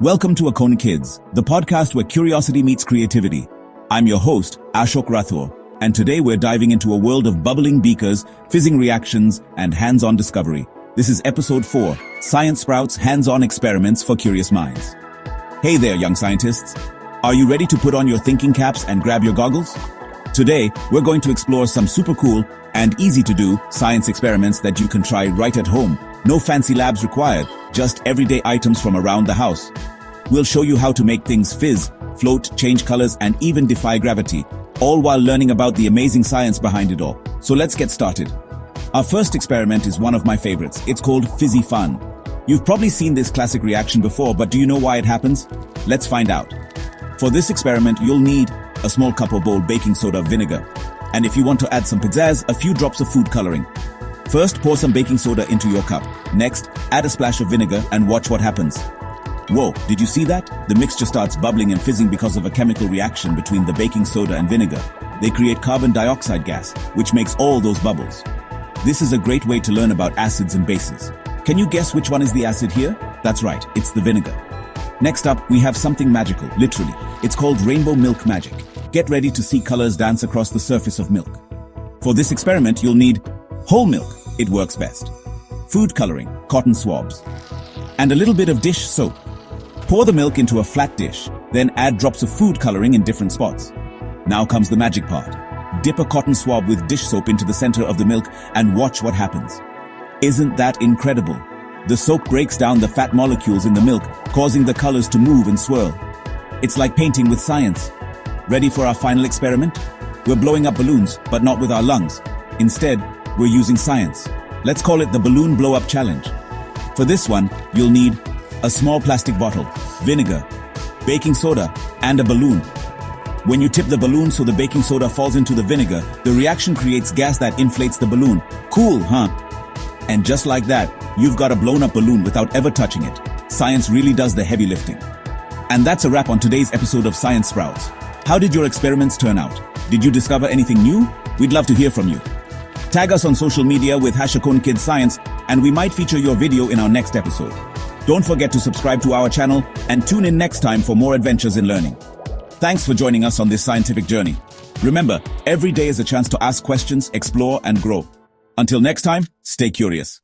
Welcome to Akone Kids, the podcast where curiosity meets creativity. I'm your host, Ashok Rathoure, and today we're diving into a world of bubbling beakers, fizzing reactions, and hands-on discovery. This is episode 4, Science Sprouts Hands-on Experiments for Curious Minds. Hey there, young scientists. Are you ready to put on your thinking caps and grab your goggles? Today, we're going to explore some super cool and easy-to-do science experiments that you can try right at home. No fancy labs required, just everyday items from around the house. We'll show you how to make things fizz, float, change colors, and even defy gravity, all while learning about the amazing science behind it all. So let's get started. Our first experiment is one of my favorites. It's called fizzy fun. You've probably seen this classic reaction before, but do you know why it happens? Let's find out. For this experiment, you'll need a small cup or bowl baking soda vinegar. And if you want to add some pizzazz, a few drops of food coloring. First, pour some baking soda into your cup. Next, add a splash of vinegar and watch what happens. Whoa, did you see that? The mixture starts bubbling and fizzing because of a chemical reaction between the baking soda and vinegar. They create carbon dioxide gas, which makes all those bubbles. This is a great way to learn about acids and bases. Can you guess which one is the acid here? That's right, it's the vinegar. Next up, we have something magical, literally. It's called rainbow milk magic. Get ready to see colors dance across the surface of milk. For this experiment, you'll need whole milk. It works best. Food coloring, cotton swabs, and a little bit of dish soap. Pour the milk into a flat dish, then add drops of food coloring in different spots. Now comes the magic part. Dip a cotton swab with dish soap into the center of the milk and watch what happens. Isn't that incredible? The soap breaks down the fat molecules in the milk, causing the colors to move and swirl. It's like painting with science. Ready for our final experiment? We're blowing up balloons, but not with our lungs. Instead, we're using science. Let's call it the Balloon Blow Up Challenge. For this one, you'll need a small plastic bottle, vinegar, baking soda, and a balloon. When you tip the balloon so the baking soda falls into the vinegar, the reaction creates gas that inflates the balloon. Cool, huh? And just like that, you've got a blown-up balloon without ever touching it. Science really does the heavy lifting. And that's a wrap on today's episode of Science Sprouts. How did your experiments turn out? Did you discover anything new? We'd love to hear from you. Tag us on social media with #AkoneKidsScience, and we might feature your video in our next episode. Don't forget to subscribe to our channel and tune in next time for more adventures in learning. Thanks for joining us on this scientific journey. Remember, every day is a chance to ask questions, explore, and grow. Until next time, stay curious.